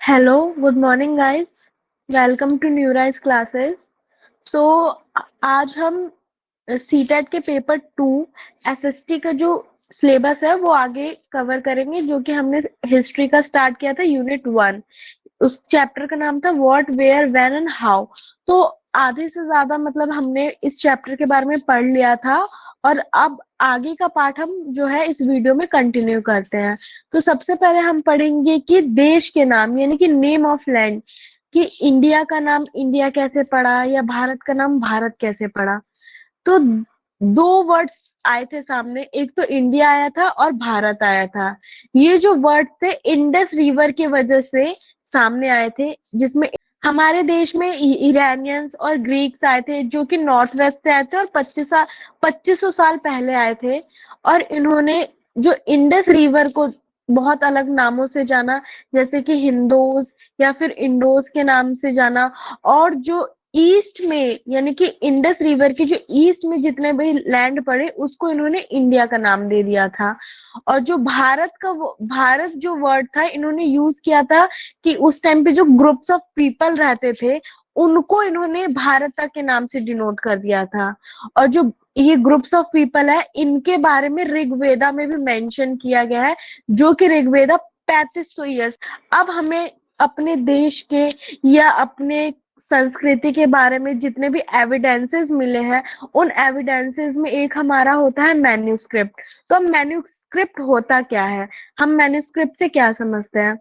Hello, good morning guys. Welcome to New Rise classes. So आज हम CTET के paper 2 SST का जो सिलेबस है वो आगे कवर करेंगे, जो कि हमने हिस्ट्री का स्टार्ट किया था यूनिट 1। उस चैप्टर का नाम था what where when and how. तो आधे से ज्यादा मतलब हमने इस चैप्टर के बारे में पढ़ लिया था, और अब आगे का पार्ट हम जो है इस वीडियो में कंटिन्यू करते हैं। तो सबसे पहले हम पढ़ेंगे कि देश के नाम यानी कि नेम ऑफ लैंड, कि इंडिया का नाम इंडिया कैसे पड़ा या भारत का नाम भारत कैसे पड़ा। तो दो वर्ड्स आए थे सामने, एक तो इंडिया आया था और भारत आया था। ये जो वर्ड थे इंडस रिवर की वजह से सामने आए थे, जिसमें हमारे देश में इरानियंस और ग्रीक्स आए थे जो कि नॉर्थ वेस्ट से आए थे, और 2500 साल पहले आए थे। और इन्होंने जो इंडस रिवर को बहुत अलग नामों से जाना, जैसे कि हिंदोस या फिर इंडोस के नाम से जाना। और जो ईस्ट में यानी कि इंडस रिवर के जो ईस्ट में जितने भी लैंड पड़े उसको इन्होंने इंडिया का नाम दे दिया था। और जो भारत जो वर्ड था इन्होंने यूज किया था कि उस टाइम पे जो ग्रुप्स ऑफ पीपल रहते थे उनको इन्होंने भारत के नाम से डिनोट कर दिया था। और जो ये ग्रुप्स ऑफ पीपल है इनके बारे में ऋग्वेदा में भी मेंशन किया गया है, जो कि ऋग्वेदा 3500 ईयर्स। अब हमें अपने देश के या अपने संस्कृति के बारे में जितने भी एविडेंसेस मिले हैं, उन एविडेंसेस में एक हमारा होता है मैन्यूस्क्रिप्ट। तो मैन्यूस्क्रिप्ट होता क्या है, हम मैन्यूस्क्रिप्ट से क्या समझते हैं।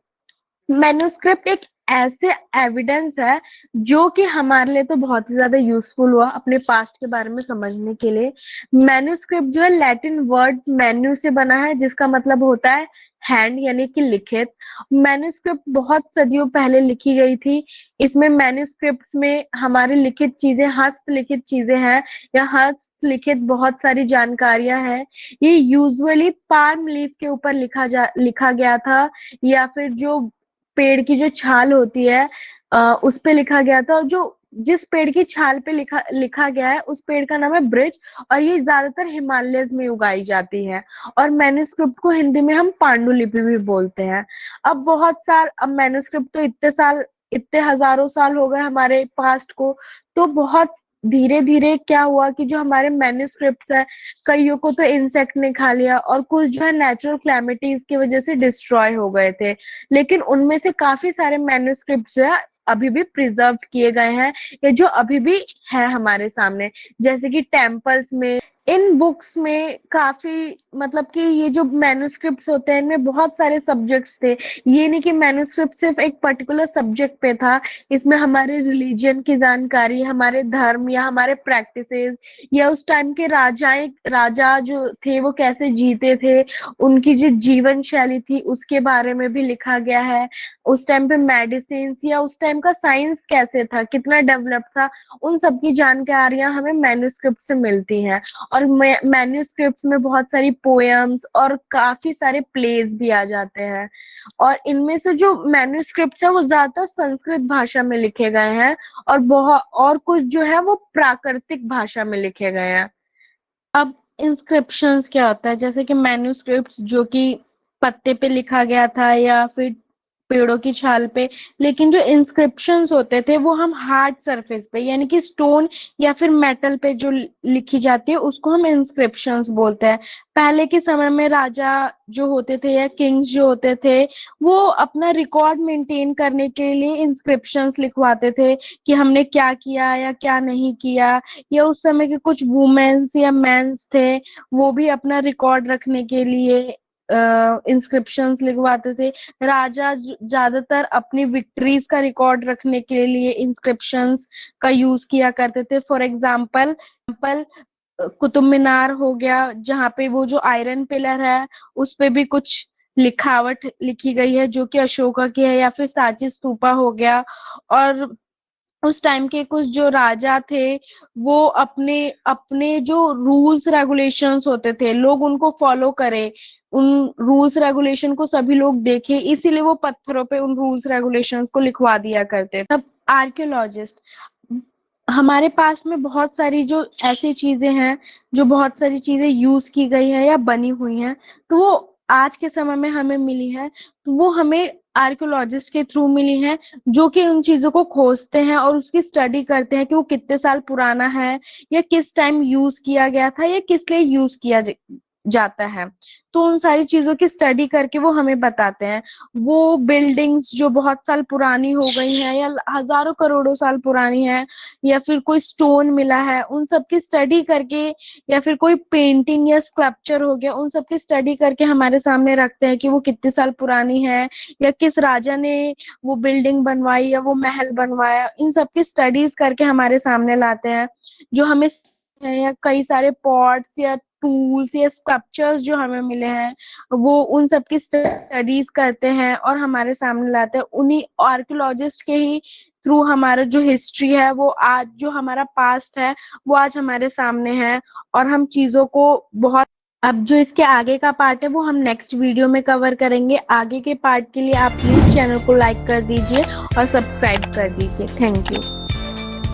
मैन्यूस्क्रिप्ट एक ऐसे एविडेंस है जो कि हमारे लिए तो बहुत ही ज्यादा यूजफुल हुआ अपने पास्ट के बारे में समझने के लिए। मैन्यूस्क्रिप्ट जो है लैटिन वर्ड मेन्यू से बना है, जिसका मतलब होता है हैंड यानी कि लिखित। मैन्यूस्क्रिप्ट बहुत सदियों पहले लिखी गई थी। इसमें मैन्यूस्क्रिप्ट्स में हमारी लिखित चीजें हस्तलिखित चीजें हैं, या हस्तलिखित बहुत सारी जानकारियां हैं। ये यूजुअली पाल्म लीफ के ऊपर लिखा गया था, या फिर जो पेड़ की जो छाल होती है उस पे लिखा गया था। और जो जिस पेड़ की छाल पे लिखा लिखा गया है उस पेड़ का नाम है ब्रिज, और ये ज्यादातर हिमालयस में उगाई जाती है। और मैन्यूस्क्रिप्ट को हिंदी में हम पांडुलिपि भी बोलते हैं। अब मैन्यूस्क्रिप्ट तो इतने हजारों साल हो गए हमारे पास्ट को। तो बहुत धीरे धीरे क्या हुआ कि जो हमारे मैन्यूस्क्रिप्ट्स है, कईयों को तो इंसेक्ट ने खा लिया, और कुछ जो है नेचुरल क्लैमिटीज की वजह से डिस्ट्रॉय हो गए थे। लेकिन उनमें से काफी सारे मैन्यूस्क्रिप्ट जो है अभी भी प्रिजर्व किए गए हैं, या जो अभी भी है हमारे सामने, जैसे कि टेम्पल्स में। इन बुक्स में काफी मतलब कि ये जो मैन्यूस्क्रिप्ट्स होते हैं इनमें बहुत सारे सब्जेक्ट्स थे। ये नहीं कि मैन्यूस्क्रिप्ट सिर्फ एक पर्टिकुलर सब्जेक्ट पे था। इसमें हमारे रिलीजन की जानकारी, हमारे धर्म या हमारे प्रैक्टिसेस, या उस टाइम के राजा जो थे वो कैसे जीते थे, उनकी जो जीवन शैली थी उसके बारे में भी लिखा गया है। उस टाइम पे मेडिसिन या उस टाइम का साइंस कैसे था, कितना डेवलप था, उन सब की जानकारियां हमें मैन्यूस्क्रिप्ट से मिलती हैं। और मैन्यूस्क्रिप्ट्स में बहुत सारी पोएम्स और काफी सारे प्लेज भी आ जाते हैं। और इनमें से जो मैन्यूस्क्रिप्ट्स है वो ज्यादातर संस्कृत भाषा में लिखे गए हैं, और कुछ जो है वो प्राकृतिक भाषा में लिखे गए हैं। अब इंस्क्रिप्शंस क्या होता है, जैसे कि मैन्यूस्क्रिप्ट्स जो कि पत्ते पे लिखा गया था या फिर पेड़ों की छाल पे। लेकिन जो इंस्क्रिप्शंस होते थे वो हम हार्ड सरफेस पे यानी कि स्टोन या फिर मेटल पे जो लिखी जाती है उसको हम इंस्क्रिप्शंस बोलते हैं। पहले के समय में राजा जो होते थे या किंग्स जो होते थे, वो अपना रिकॉर्ड मेंटेन करने के लिए इंस्क्रिप्शंस लिखवाते थे कि हमने क्या किया या क्या नहीं किया। या उस समय के कुछ वुमेन्स या मेंस थे, वो भी अपना रिकॉर्ड रखने के लिए इंस्क्रिप्शंस लिखवाते थे। राजा ज्यादातर अपनी विक्ट्रीज का रिकॉर्ड रखने के लिए इंस्क्रिप्शंस का यूज किया करते थे। फॉर एग्जाम्पल कुतुब मीनार हो गया, जहाँ पे वो जो आयरन पिलर है उस पे भी कुछ लिखावट लिखी गई है जो कि अशोका की है, या फिर सांची स्तूपा हो गया। और उस टाइम के कुछ जो राजा थे वो अपने अपने जो रूल्स रेगुलेशंस होते थे लोग उनको फॉलो करे, उन रूल्स रेगुलेशन को सभी लोग देखे, इसीलिए वो पत्थरों पे उन रूल्स रेगुलेशंस को लिखवा दिया करते। तब आर्कियोलॉजिस्ट, हमारे पास में बहुत सारी जो ऐसी चीजें हैं, जो बहुत सारी चीजें यूज की गई है या बनी हुई हैं, तो वो आज के समय में हमें मिली है। तो वो हमें आर्कियोलॉजिस्ट के थ्रू मिली हैं, जो कि उन चीजों को खोजते हैं और उसकी स्टडी करते हैं कि वो कितने साल पुराना है या किस टाइम यूज किया गया था या किस लिए यूज किया जाता है। तो उन सारी चीजों की स्टडी करके वो हमें बताते हैं। वो बिल्डिंग्स जो बहुत साल पुरानी हो गई हैं या हजारों करोड़ों साल पुरानी है, या फिर कोई स्टोन मिला है, उन सब की स्टडी करके, या फिर कोई पेंटिंग या स्कल्पचर हो गया, उन सब की स्टडी करके हमारे सामने रखते हैं कि वो कितने साल पुरानी है या किस राजा ने वो बिल्डिंग बनवाई या वो महल बनवाया। इन सब की स्टडीज करके हमारे सामने लाते हैं, जो हमें या कई सारे पॉट्स या टूल्स या स्कल्पचर्स जो हमें मिले हैं, वो उन सब की स्टडीज करते हैं और हमारे सामने लाते हैं। उन्हीं आर्कियोलॉजिस्ट के ही थ्रू हमारा जो हिस्ट्री है, वो आज जो हमारा पास्ट है, वो आज हमारे सामने है। और हम चीजों को बहुत, अब जो इसके आगे का पार्ट है वो हम नेक्स्ट वीडियो में कवर करेंगे। आगे के पार्ट के लिए आप प्लीज चैनल को लाइक कर दीजिए और सब्सक्राइब कर दीजिए। Thank you.